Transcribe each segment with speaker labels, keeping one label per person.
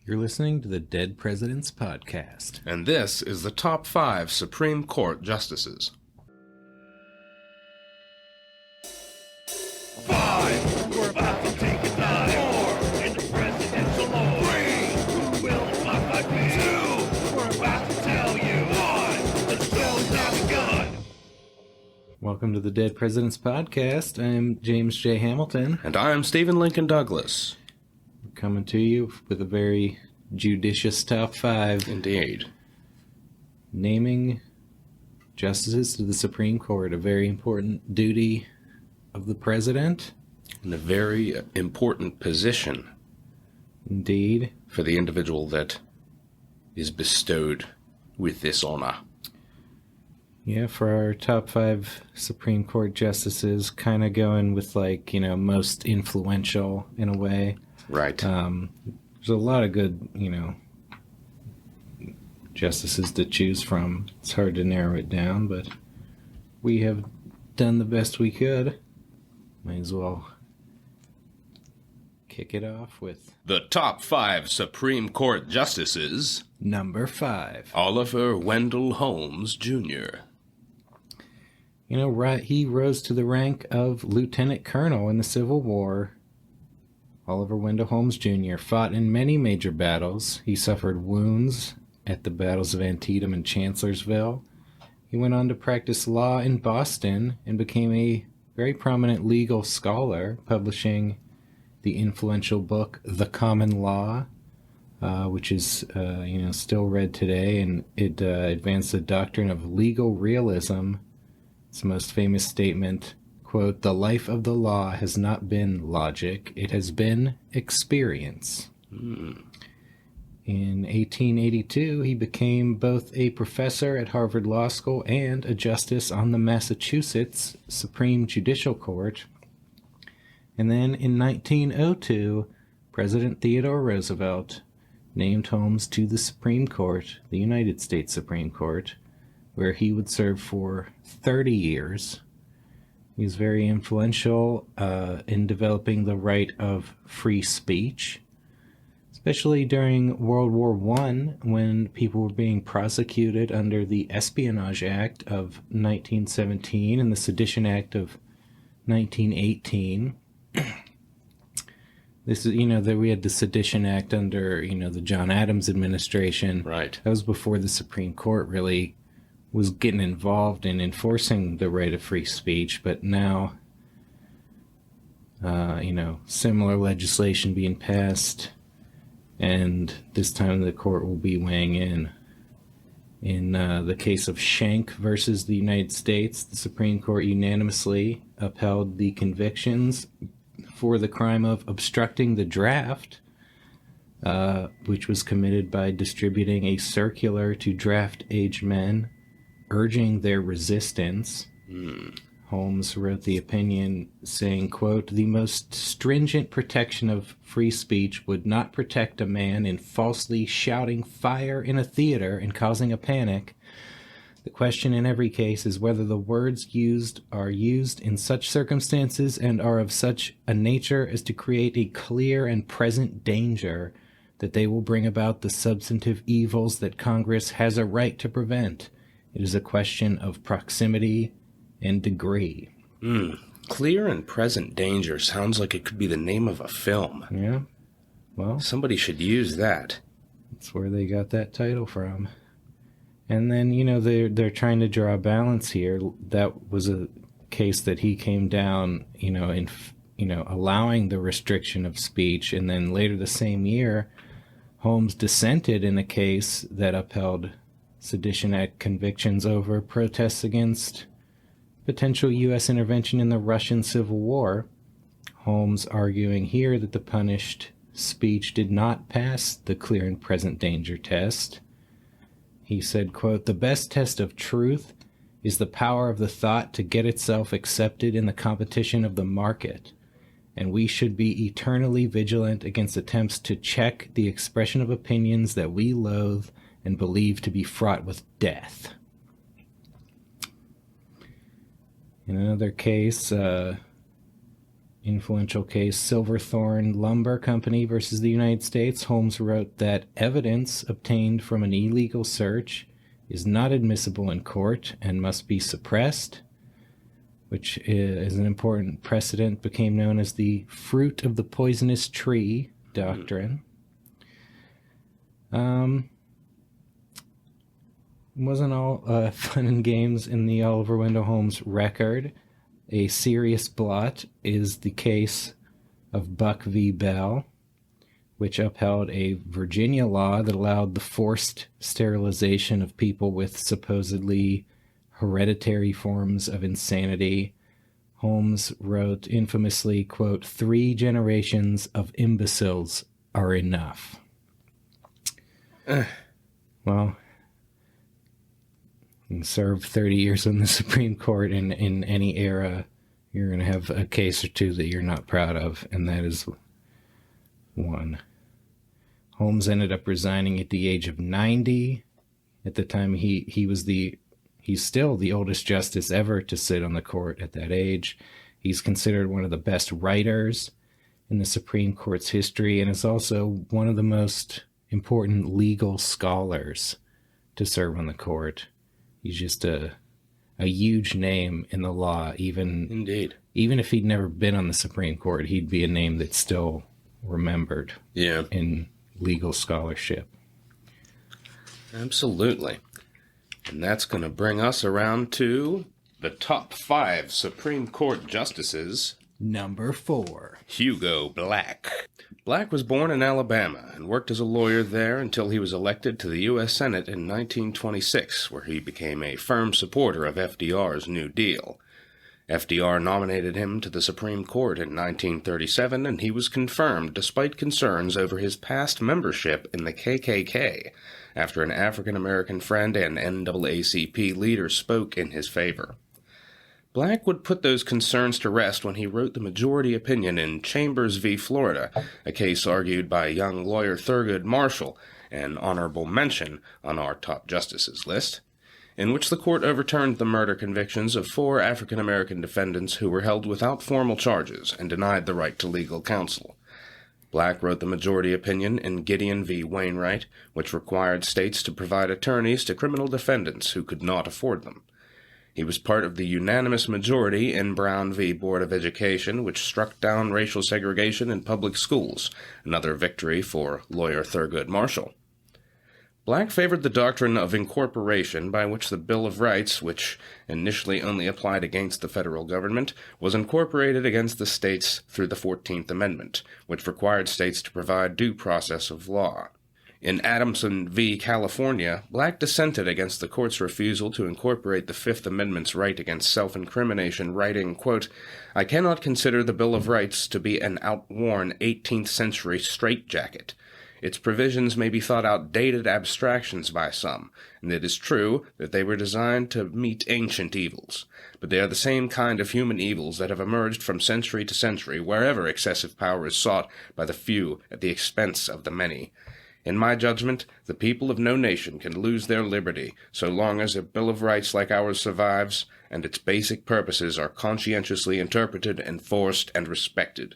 Speaker 1: You're listening to the Dead Presidents Podcast.
Speaker 2: And this is the top 5 Supreme Court justices.
Speaker 3: 5, we're about to take a dive. 4, in the presidential law. 3, who will the top 5 be? 2, we're about to tell you. 1, the show's now begun.
Speaker 1: Welcome to the Dead Presidents Podcast. I'm James J. Hamilton.
Speaker 2: And I'm Stephen Lincoln Douglas.
Speaker 1: We're coming to you with a very judicious top 5.
Speaker 2: Indeed.
Speaker 1: Naming justices to the Supreme Court, a very important duty of the president.
Speaker 2: And a very important position.
Speaker 1: Indeed.
Speaker 2: For the individual that is bestowed with this honor.
Speaker 1: Yeah, for our top 5 Supreme Court justices, kind of going with most influential in a way.
Speaker 2: Right.
Speaker 1: There's a lot of good, justices to choose from. It's hard to narrow it down, but we have done the best we could. Might as well kick it off with
Speaker 2: the top 5 Supreme Court justices.
Speaker 1: Number 5.
Speaker 2: Oliver Wendell Holmes, Jr.
Speaker 1: He rose to the rank of lieutenant colonel in the Civil War. Oliver Wendell Holmes Jr. fought in many major battles. He suffered wounds at the battles of Antietam and Chancellorsville. He went on to practice law in Boston and became a very prominent legal scholar, publishing the influential book The Common Law, which is still read today, and it advanced the doctrine of legal realism. Its most famous statement, quote, "The life of the law has not been logic, it has been experience." In 1882, he became both a professor at Harvard Law School and a justice on the Massachusetts Supreme Judicial Court. And then in 1902, President Theodore Roosevelt named Holmes to the Supreme Court, the United States Supreme Court, where he would serve for 30 years. He was very influential in developing the right of free speech, especially during World War I, when people were being prosecuted under the Espionage Act of 1917 and the Sedition Act of 1918. This is, that we had the Sedition Act under, the John Adams administration.
Speaker 2: Right.
Speaker 1: That was before the Supreme Court really was getting involved in enforcing the right of free speech, but now, similar legislation being passed, and this time the court will be weighing in. In the case of Schenck versus the United States, the Supreme Court unanimously upheld the convictions for the crime of obstructing the draft, which was committed by distributing a circular to draft-age men, urging their resistance. Holmes wrote the opinion saying, quote, "The most stringent protection of free speech would not protect a man in falsely shouting fire in a theater and causing a panic. The question in every case is whether the words used are used in such circumstances and are of such a nature as to create a clear and present danger that they will bring about the substantive evils that Congress has a right to prevent. It is a question of proximity and degree."
Speaker 2: Clear and present danger sounds like it could be the name of a film.
Speaker 1: Yeah, well,
Speaker 2: Somebody should use that.
Speaker 1: that's where they got that title from. And then, they're trying to draw a balance here. That was a case that he came down, in allowing the restriction of speech. And then later the same year, Holmes dissented in a case that upheld Sedition Act convictions over protests against potential U.S. intervention in the Russian Civil War. Holmes arguing here that the punished speech did not pass the clear and present danger test. He said, quote, "The best test of truth is the power of the thought to get itself accepted in the competition of the market, and we should be eternally vigilant against attempts to check the expression of opinions that we loathe and believe to be fraught with death." In another case, influential case Silverthorne Lumber Company versus the United States, Holmes wrote that evidence obtained from an illegal search is not admissible in court and must be suppressed, which is an important precedent, became known as the fruit of the poisonous tree doctrine. Wasn't all fun and games in the Oliver Wendell Holmes record. A serious blot is the case of Buck v. Bell, which upheld a Virginia law that allowed the forced sterilization of people with supposedly hereditary forms of insanity. Holmes wrote infamously, quote, 3 generations of imbeciles are enough. Well, you can serve 30 years on the Supreme Court in any era, you're going to have a case or two that you're not proud of, and that is one. Holmes ended up resigning at the age of 90. At the time, he's still the oldest justice ever to sit on the court at that age. He's considered one of the best writers in the Supreme Court's history, and is also one of the most important legal scholars to serve on the court. He's just a huge name in the law. Even if he'd never been on the Supreme Court, he'd be a name that's still remembered in legal scholarship.
Speaker 2: Absolutely. And that's going to bring us around to the top 5 Supreme Court justices.
Speaker 1: Number 4.
Speaker 2: Hugo Black. Black was born in Alabama and worked as a lawyer there until he was elected to the U.S. Senate in 1926, where he became a firm supporter of FDR's New Deal. FDR nominated him to the Supreme Court in 1937, and he was confirmed despite concerns over his past membership in the KKK, after an African-American friend and NAACP leader spoke in his favor. Black would put those concerns to rest when he wrote the majority opinion in Chambers v. Florida, a case argued by young lawyer Thurgood Marshall, an honorable mention on our top justices list, in which the court overturned the murder convictions of 4 African-American defendants who were held without formal charges and denied the right to legal counsel. Black wrote the majority opinion in Gideon v. Wainwright, which required states to provide attorneys to criminal defendants who could not afford them. He was part of the unanimous majority in Brown v. Board of Education, which struck down racial segregation in public schools, another victory for lawyer Thurgood Marshall. Black favored the doctrine of incorporation, by which the Bill of Rights, which initially only applied against the federal government, was incorporated against the states through the 14th Amendment, which required states to provide due process of law. In Adamson v. California, Black dissented against the court's refusal to incorporate the Fifth Amendment's right against self-incrimination, writing, quote, I cannot consider the Bill of Rights to be an outworn 18th century straitjacket. Its provisions may be thought outdated abstractions by some, and it is true that they were designed to meet ancient evils. But they are the same kind of human evils that have emerged from century to century wherever excessive power is sought by the few at the expense of the many. In my judgment, the people of no nation can lose their liberty so long as a Bill of Rights like ours survives, and its basic purposes are conscientiously interpreted, enforced, and respected.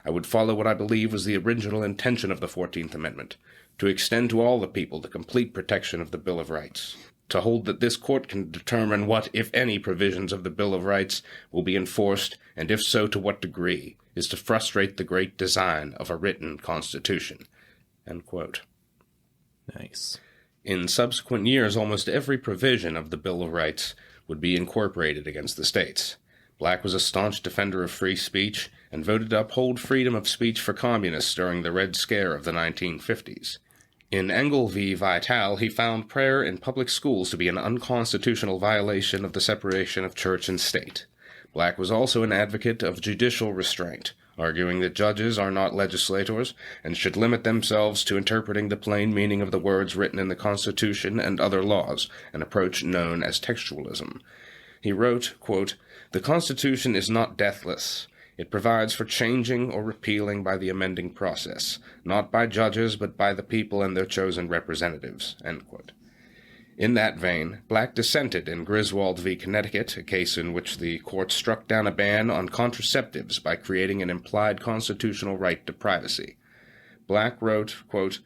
Speaker 2: I would follow what I believe was the original intention of the 14th Amendment, to extend to all the people the complete protection of the Bill of Rights, to hold that this court can determine what, if any, provisions of the Bill of Rights will be enforced, and if so, to what degree, is to frustrate the great design of a written Constitution. End quote.
Speaker 1: Nice.
Speaker 2: In subsequent years, almost every provision of the Bill of Rights would be incorporated against the states. Black was a staunch defender of free speech and voted to uphold freedom of speech for communists during the Red Scare of the 1950s. In Engel v. Vitale, he found prayer in public schools to be an unconstitutional violation of the separation of church and state. Black was also an advocate of judicial restraint, arguing that judges are not legislators and should limit themselves to interpreting the plain meaning of the words written in the Constitution and other laws, an approach known as textualism. He wrote, quote, The Constitution is not deathless. It provides for changing or repealing by the amending process, not by judges but by the people and their chosen representatives. End quote. In that vein, Black dissented in Griswold v. Connecticut, a case in which the court struck down a ban on contraceptives by creating an implied constitutional right to privacy. Black wrote, quote,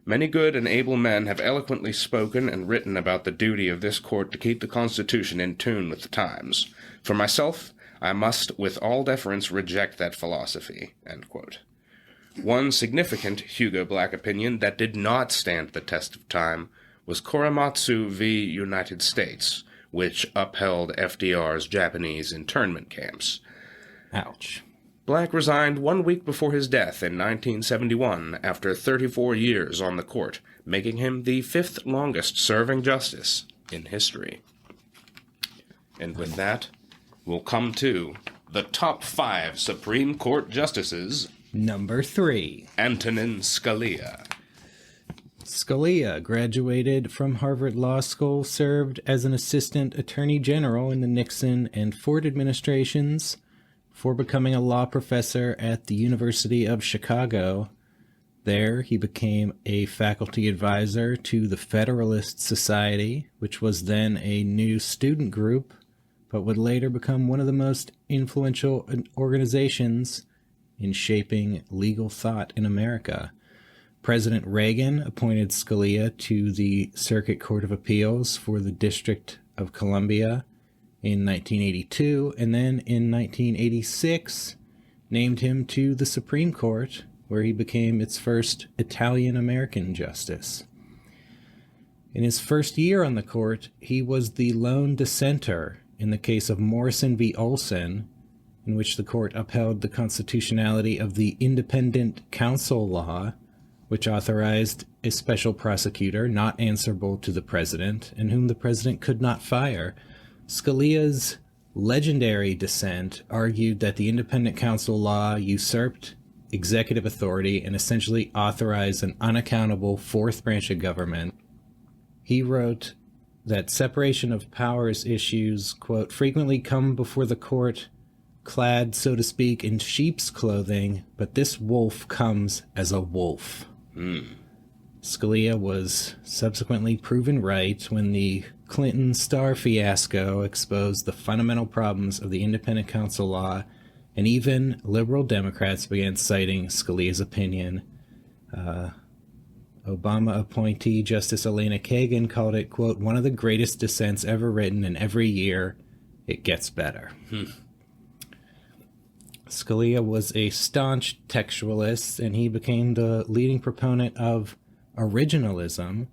Speaker 2: "Many good and able men have eloquently spoken and written about the duty of this court to keep the Constitution in tune with the times. For myself, I must with all deference reject that philosophy." End quote. One significant Hugo Black opinion that did not stand the test of time was Korematsu v. United States, which upheld FDR's Japanese internment camps.
Speaker 1: Ouch.
Speaker 2: Black resigned 1 week before his death in 1971 after 34 years on the court, making him the 5th longest-serving justice in history. And with that, we'll come to the top 5 Supreme Court justices.
Speaker 1: Number 3.
Speaker 2: Antonin Scalia.
Speaker 1: Scalia graduated from Harvard Law School, served as an assistant attorney general in the Nixon and Ford administrations, before becoming a law professor at the University of Chicago. There, he became a faculty advisor to the Federalist Society, which was then a new student group, but would later become one of the most influential organizations in shaping legal thought in America. President Reagan appointed Scalia to the Circuit Court of Appeals for the District of Columbia in 1982, and then in 1986 named him to the Supreme Court, where he became its first Italian-American justice. In his first year on the court, he was the lone dissenter in the case of Morrison v. Olson, in which the court upheld the constitutionality of the independent counsel law, which authorized a special prosecutor not answerable to the president and whom the president could not fire. Scalia's legendary dissent argued that the independent counsel law usurped executive authority and essentially authorized an unaccountable fourth branch of government. He wrote that separation of powers issues, quote, frequently come before the court clad, so to speak, in sheep's clothing, but this wolf comes as a wolf. Scalia was subsequently proven right when the Clinton Starr fiasco exposed the fundamental problems of the independent counsel law, and even liberal Democrats began citing Scalia's opinion. Obama appointee Justice Elena Kagan called it, quote, one of the greatest dissents ever written, and every year it gets better. Scalia was a staunch textualist, and he became the leading proponent of originalism,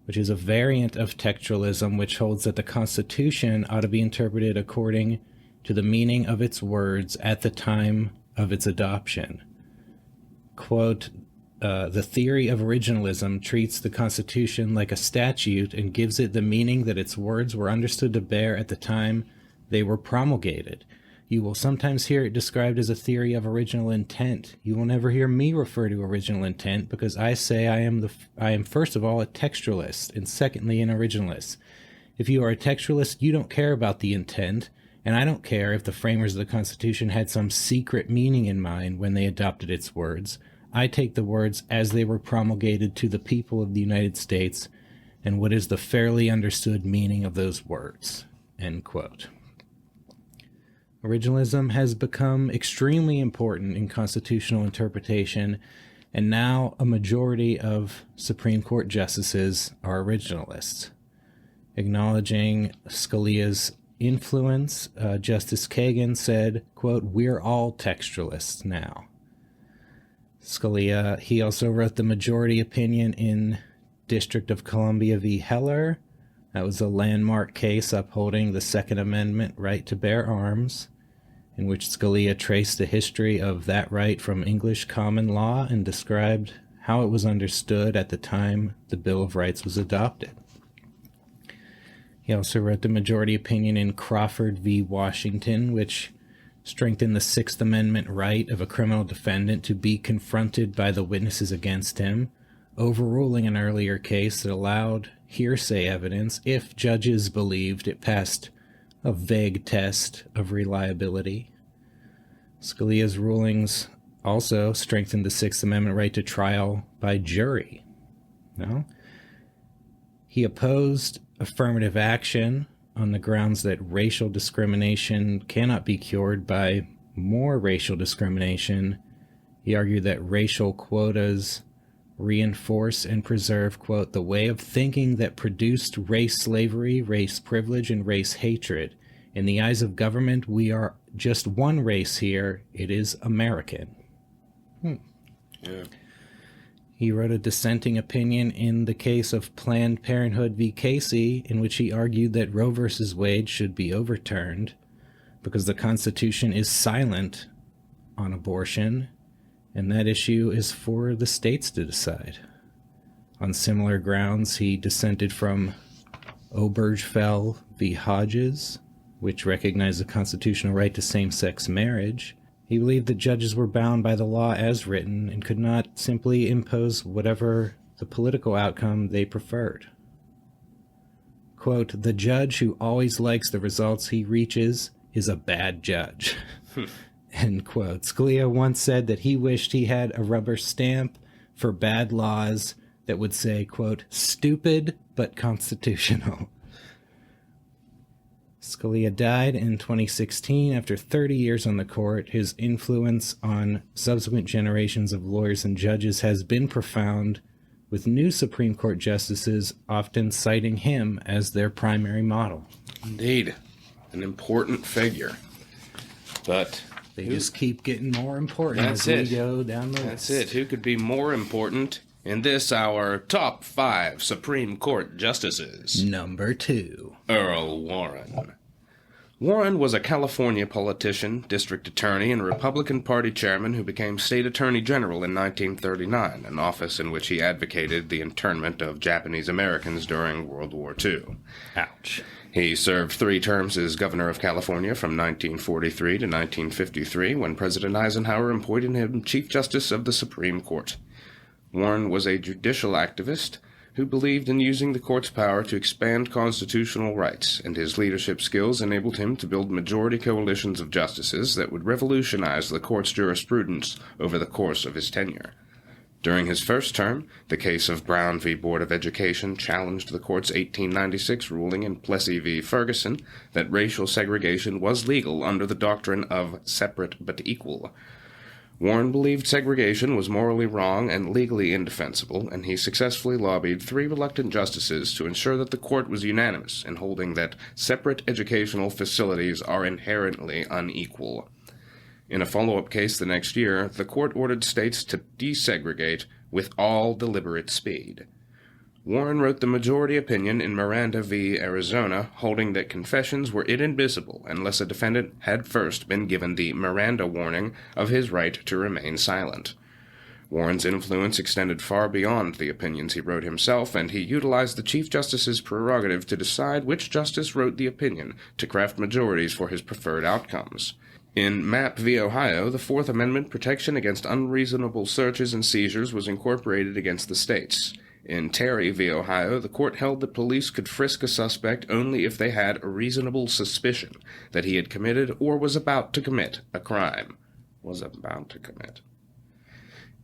Speaker 1: which is a variant of textualism which holds that the Constitution ought to be interpreted according to the meaning of its words at the time of its adoption. Quote, the theory of originalism treats the Constitution like a statute and gives it the meaning that its words were understood to bear at the time they were promulgated. You will sometimes hear it described as a theory of original intent. You will never hear me refer to original intent because I say I am first of all a textualist and secondly an originalist. If you are a textualist, you don't care about the intent, and I don't care if the framers of the Constitution had some secret meaning in mind when they adopted its words. I take the words as they were promulgated to the people of the United States and what is the fairly understood meaning of those words. End quote. Originalism has become extremely important in constitutional interpretation, and now a majority of Supreme Court justices are originalists. Acknowledging Scalia's influence, Justice Kagan said, quote, we're all textualists now. Scalia, he also wrote the majority opinion in District of Columbia v. Heller. That was a landmark case upholding the Second Amendment right to bear arms, in which Scalia traced the history of that right from English common law and described how it was understood at the time the Bill of Rights was adopted. He also wrote the majority opinion in Crawford v. Washington, which strengthened the Sixth Amendment right of a criminal defendant to be confronted by the witnesses against him, overruling an earlier case that allowed hearsay evidence if judges believed it passed a vague test of reliability. Scalia's rulings also strengthened the Sixth Amendment right to trial by jury. No? He opposed affirmative action on the grounds that racial discrimination cannot be cured by more racial discrimination. He argued that racial quotas reinforce and preserve, quote, the way of thinking that produced race slavery, race privilege, and race hatred. In the eyes of government, we are just one race here. It is American.
Speaker 2: Yeah.
Speaker 1: He wrote a dissenting opinion in the case of Planned Parenthood v. Casey, in which he argued that Roe v. Wade should be overturned because the Constitution is silent on abortion, and that issue is for the states to decide. On similar grounds, he dissented from Obergefell v. Hodges, which recognized the constitutional right to same-sex marriage. He believed that judges were bound by the law as written and could not simply impose whatever the political outcome they preferred. Quote, the judge who always likes the results he reaches is a bad judge. End quote. Scalia once said that he wished he had a rubber stamp for bad laws that would say, quote, stupid but constitutional. Scalia died in 2016 after 30 years on the court. His influence on subsequent generations of lawyers and judges has been profound, with new Supreme Court justices often citing him as their primary model.
Speaker 2: Indeed. An important figure. But
Speaker 1: they just keep getting more important as we go down the list.
Speaker 2: That's it. Who could be more important in this, our top 5 Supreme Court justices?
Speaker 1: Number 2.
Speaker 2: Earl Warren. Warren was a California politician, district attorney, and Republican Party chairman who became state attorney general in 1939, an office in which he advocated the internment of Japanese Americans during World War II.
Speaker 1: Ouch.
Speaker 2: He served 3 terms as governor of California from 1943 to 1953, when President Eisenhower appointed him Chief Justice of the Supreme Court. Warren was a judicial activist who believed in using the court's power to expand constitutional rights, and his leadership skills enabled him to build majority coalitions of justices that would revolutionize the court's jurisprudence over the course of his tenure. During his first term, the case of Brown v. Board of Education challenged the court's 1896 ruling in Plessy v. Ferguson that racial segregation was legal under the doctrine of separate but equal. Warren believed segregation was morally wrong and legally indefensible, and he successfully lobbied 3 reluctant justices to ensure that the court was unanimous in holding that separate educational facilities are inherently unequal. In a follow-up case the next year, the court ordered states to desegregate with all deliberate speed. Warren wrote the majority opinion in Miranda v. Arizona, holding that confessions were inadmissible unless a defendant had first been given the Miranda warning of his right to remain silent. Warren's influence extended far beyond the opinions he wrote himself, and he utilized the Chief Justice's prerogative to decide which justice wrote the opinion to craft majorities for his preferred outcomes. In Mapp v. Ohio, the Fourth Amendment protection against unreasonable searches and seizures was incorporated against the states. In Terry v. Ohio, the court held that police could frisk a suspect only if they had a reasonable suspicion that he had committed or was about to commit a crime.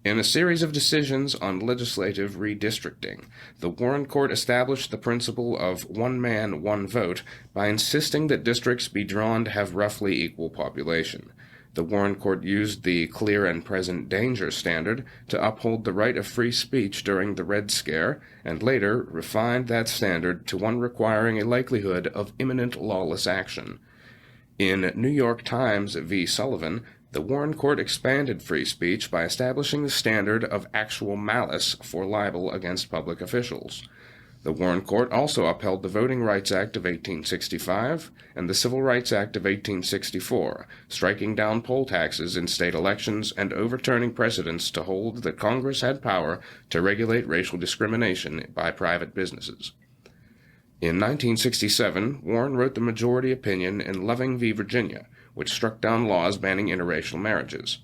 Speaker 2: In a series of decisions on legislative redistricting, the Warren Court established the principle of one man, one vote by insisting that districts be drawn to have roughly equal population. The Warren Court used the clear and present danger standard to uphold the right of free speech during the Red Scare, and later refined that standard to one requiring a likelihood of imminent lawless action. In New York Times v. Sullivan, the Warren Court expanded free speech by establishing the standard of actual malice for libel against public officials. The Warren Court also upheld the Voting Rights Act of 1865 and the Civil Rights Act of 1864, striking down poll taxes in state elections and overturning precedents to hold that Congress had power to regulate racial discrimination by private businesses. In 1967, Warren wrote the majority opinion in Loving v. Virginia, which struck down laws banning interracial marriages.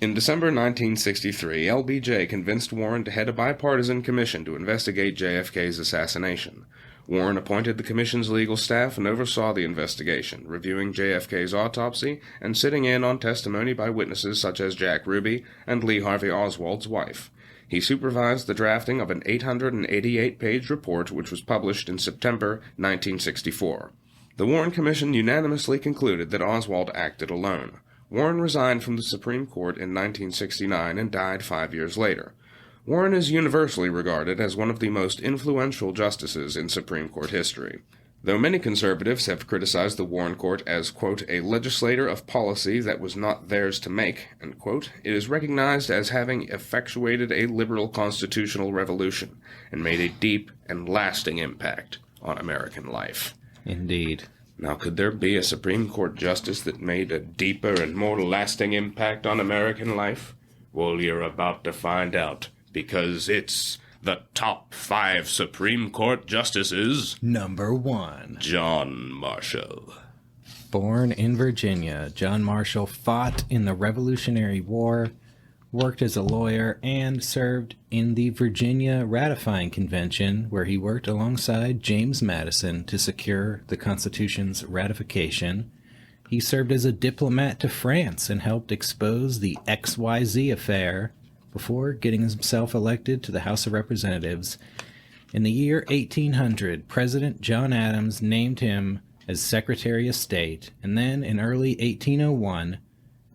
Speaker 2: In December 1963, LBJ convinced Warren to head a bipartisan commission to investigate JFK's assassination. Warren appointed the commission's legal staff and oversaw the investigation, reviewing JFK's autopsy and sitting in on testimony by witnesses such as Jack Ruby and Lee Harvey Oswald's wife. He supervised the drafting of an 888-page report which was published in September 1964. The Warren Commission unanimously concluded that Oswald acted alone. Warren resigned from the Supreme Court in 1969 and died 5 years later. Warren is universally regarded as one of the most influential justices in Supreme Court history. Though many conservatives have criticized the Warren Court as, quote, a legislator of policy that was not theirs to make, end quote, it is recognized as having effectuated a liberal constitutional revolution and made a deep and lasting impact on American life.
Speaker 1: Indeed.
Speaker 2: Now, could there be a Supreme Court justice that made a deeper and more lasting impact on American life? Well, you're about to find out, because it's the top 5 Supreme Court justices.
Speaker 1: Number 1.
Speaker 2: John Marshall.
Speaker 1: Born in Virginia, John Marshall fought in the Revolutionary War, worked as a lawyer, and served in the Virginia Ratifying Convention, where he worked alongside James Madison to secure the Constitution's ratification. He served as a diplomat to France and helped expose the XYZ affair before getting himself elected to the House of Representatives. In the year 1800, President John Adams named him as Secretary of State, and then in early 1801,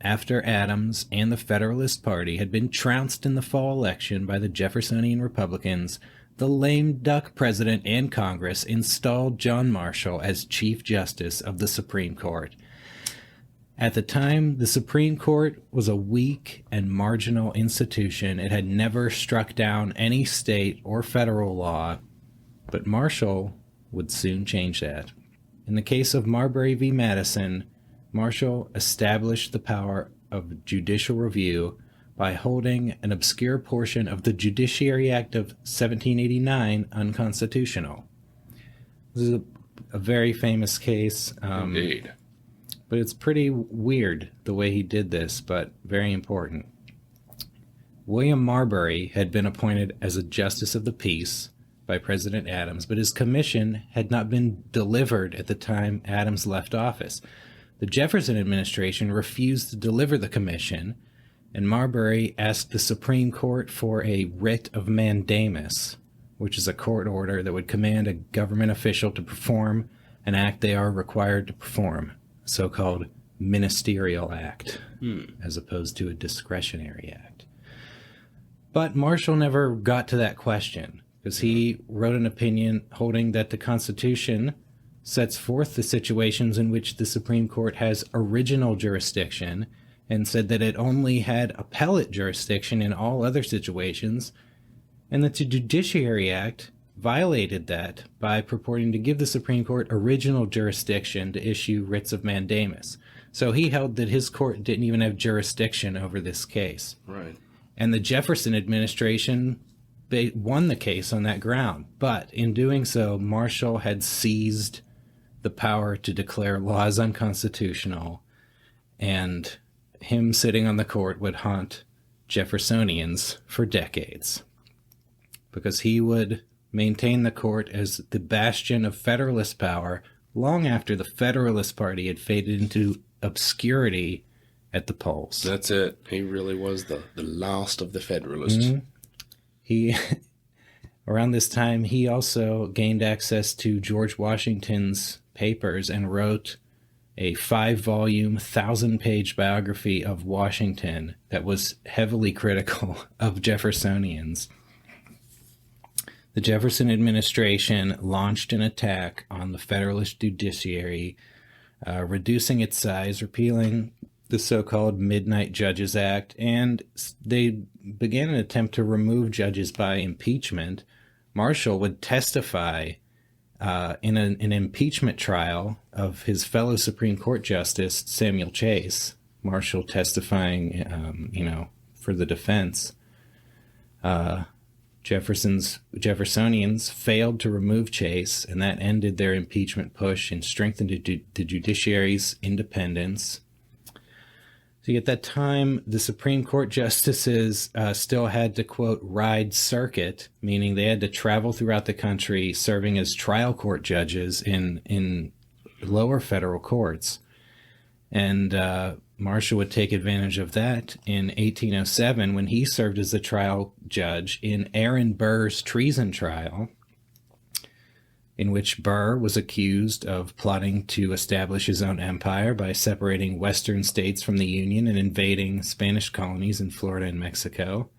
Speaker 1: after Adams and the Federalist Party had been trounced in the fall election by the Jeffersonian Republicans, the lame duck president and Congress installed John Marshall as Chief Justice of the Supreme Court. At the time, the Supreme Court was a weak and marginal institution. It had never struck down any state or federal law, but Marshall would soon change that. In the case of Marbury v. Madison, Marshall established the power of judicial review by holding an obscure portion of the Judiciary Act of 1789 unconstitutional. This is a very famous case.
Speaker 2: Indeed.
Speaker 1: But it's pretty weird the way he did this, but very important. William Marbury had been appointed as a Justice of the Peace by President Adams, but his commission had not been delivered at the time Adams left office. The Jefferson administration refused to deliver the commission, and Marbury asked the Supreme Court for a writ of mandamus, which is a court order that would command a government official to perform an act they are required to perform, a so-called ministerial act, as opposed to a discretionary act. But Marshall never got to that question, because he wrote an opinion holding that the Constitution sets forth the situations in which the Supreme Court has original jurisdiction, and said that it only had appellate jurisdiction in all other situations, and that the Judiciary Act violated that by purporting to give the Supreme Court original jurisdiction to issue writs of mandamus. So he held that his court didn't even have jurisdiction over this case.
Speaker 2: Right.
Speaker 1: And the Jefferson administration won the case on that ground. But in doing so, Marshall had seized the power to declare laws unconstitutional, and him sitting on the court would haunt Jeffersonians for decades, because he would maintain the court as the bastion of Federalist power long after the Federalist Party had faded into obscurity at the polls.
Speaker 2: That's it. He really was the last of the Federalists.
Speaker 1: Mm-hmm. He, around this time, he also gained access to George Washington's papers and wrote a 5-volume, 1,000-page biography of Washington that was heavily critical of Jeffersonians. The Jefferson administration launched an attack on the Federalist judiciary, reducing its size, repealing the so-called Midnight Judges Act, and they began an attempt to remove judges by impeachment. Marshall would testify in an impeachment trial of his fellow Supreme Court Justice, Samuel Chase. Marshall testifying, for the defense. Jeffersonians failed to remove Chase, and that ended their impeachment push and strengthened the judiciary's independence. See, at that time, the Supreme Court justices still had to, quote, ride circuit, meaning they had to travel throughout the country serving as trial court judges in lower federal courts. And Marshall would take advantage of that in 1807 when he served as the trial judge in Aaron Burr's treason trial, in which Burr was accused of plotting to establish his own empire by separating western states from the Union and invading Spanish colonies in Florida and Mexico.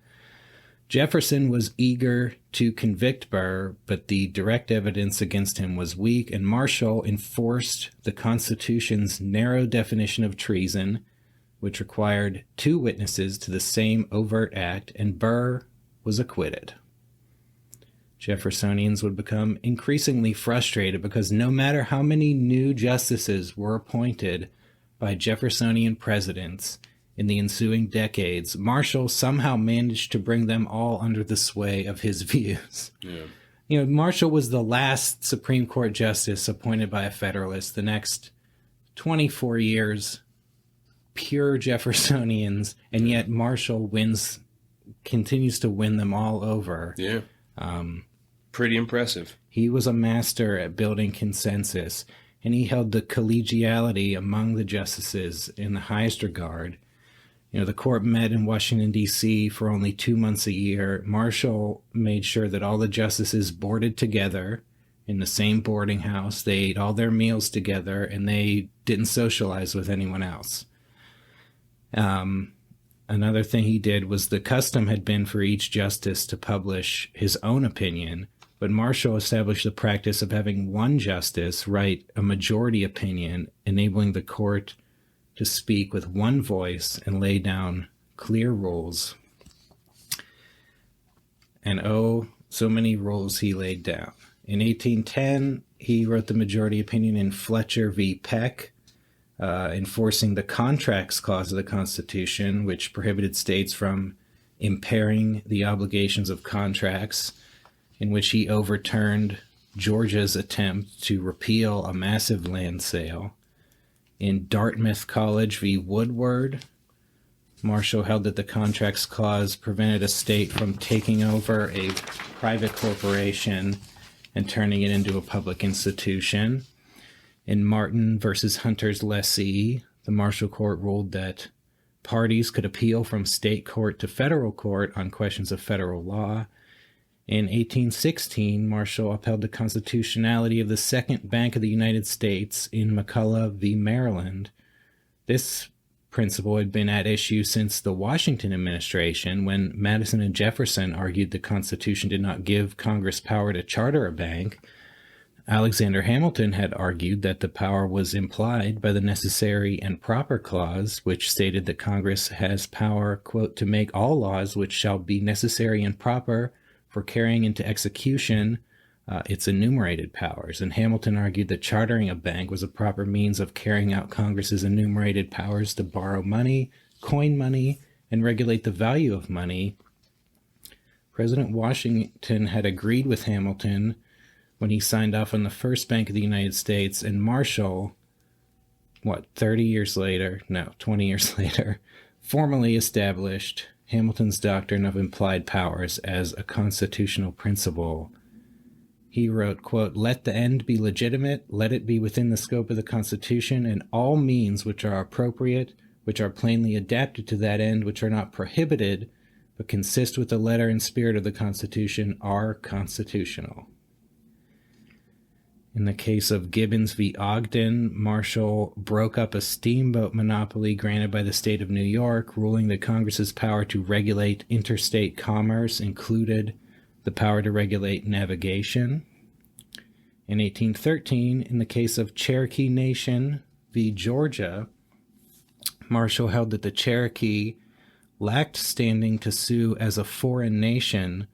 Speaker 1: Jefferson was eager to convict Burr, but the direct evidence against him was weak, and Marshall enforced the Constitution's narrow definition of treason, which required 2 witnesses to the same overt act, and Burr was acquitted. Jeffersonians would become increasingly frustrated because no matter how many new justices were appointed by Jeffersonian presidents in the ensuing decades, Marshall somehow managed to bring them all under the sway of his views. Yeah. Marshall was the last Supreme Court justice appointed by a Federalist. The next 24 years, pure Jeffersonians, and yet Marshall continues to win them all over.
Speaker 2: Yeah. Pretty impressive.
Speaker 1: He was a master at building consensus, and he held the collegiality among the justices in the highest regard. The court met in Washington, D.C. for only 2 months a year. Marshall made sure that all the justices boarded together in the same boarding house. They ate all their meals together, and they didn't socialize with anyone else. Another thing he did was the custom had been for each justice to publish his own opinion, but Marshall established the practice of having one justice write a majority opinion, enabling the court to speak with one voice and lay down clear rules. And so many rules he laid down. In 1810, he wrote the majority opinion in Fletcher v. Peck, enforcing the Contracts Clause of the Constitution, which prohibited states from impairing the obligations of contracts, in which he overturned Georgia's attempt to repeal a massive land sale. In Dartmouth College v. Woodward, Marshall held that the Contracts Clause prevented a state from taking over a private corporation and turning it into a public institution. In Martin versus Hunter's lessee, the Marshall Court ruled that parties could appeal from state court to federal court on questions of federal law. In 1816, Marshall upheld the constitutionality of the Second Bank of the United States in McCulloch v. Maryland. This principle had been at issue since the Washington administration, when Madison and Jefferson argued the Constitution did not give Congress power to charter a bank. Alexander Hamilton had argued that the power was implied by the Necessary and Proper Clause, which stated that Congress has power, quote, to make all laws which shall be necessary and proper for carrying into execution its enumerated powers. And Hamilton argued that chartering a bank was a proper means of carrying out Congress's enumerated powers to borrow money, coin money, and regulate the value of money. President Washington had agreed with Hamilton when he signed off on the first Bank of the United States, and Marshall, 20 years later, formally established Hamilton's doctrine of implied powers as a constitutional principle. He wrote, quote, "Let the end be legitimate, let it be within the scope of the Constitution, and all means which are appropriate, which are plainly adapted to that end, which are not prohibited, but consist with the letter and spirit of the Constitution, are constitutional." In the case of Gibbons v. Ogden, Marshall broke up a steamboat monopoly granted by the state of New York, ruling that Congress's power to regulate interstate commerce included the power to regulate navigation. In 1813, in the case of Cherokee Nation v. Georgia, Marshall held that the Cherokee lacked standing to sue as a foreign nation,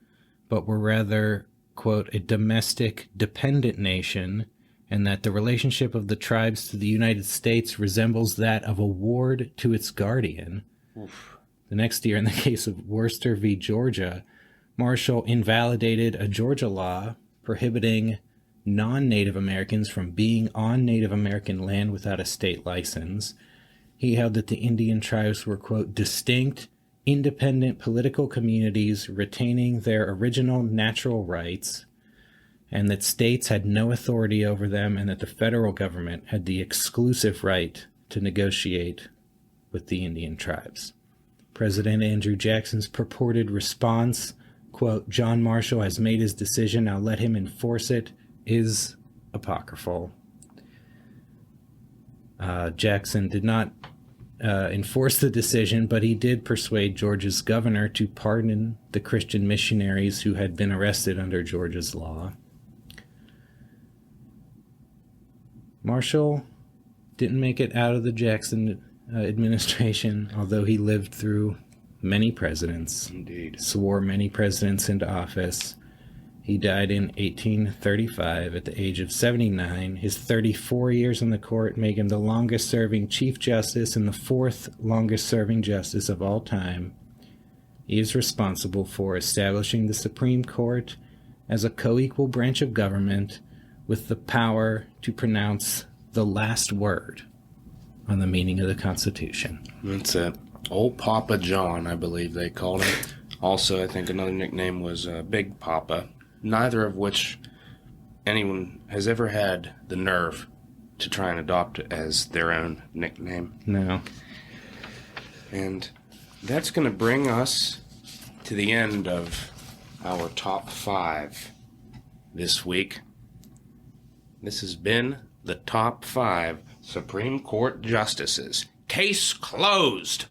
Speaker 1: but were rather, quote, a domestic dependent nation, and that the relationship of the tribes to the United States resembles that of a ward to its guardian. Oof. The next year, in the case of Worcester v. Georgia, Marshall invalidated a Georgia law prohibiting non-Native Americans from being on Native American land without a state license. He held that the Indian tribes were, quote, distinct, independent political communities retaining their original natural rights, and that states had no authority over them, and that the federal government had the exclusive right to negotiate with the Indian tribes. President Andrew Jackson's purported response, quote, "John Marshall has made his decision, now let him enforce it," is apocryphal. Jackson did not enforce the decision, but he did persuade Georgia's governor to pardon the Christian missionaries who had been arrested under Georgia's law. Marshall didn't make it out of the Jackson administration, although he lived through many presidents.
Speaker 2: Indeed.
Speaker 1: Swore many presidents into office. He died in 1835 at the age of 79. His 34 years on the court make him the longest-serving Chief Justice and the fourth longest-serving justice of all time. He is responsible for establishing the Supreme Court as a co-equal branch of government with the power to pronounce the last word on the meaning of the Constitution.
Speaker 2: That's it. Old Papa John, I believe they called him. Also, I think another nickname was Big Papa, neither of which anyone has ever had the nerve to try and adopt as their own nickname.
Speaker 1: No.
Speaker 2: And that's going to bring us to the end of our top 5 this week. This has been the top 5 Supreme Court Justices. Case closed!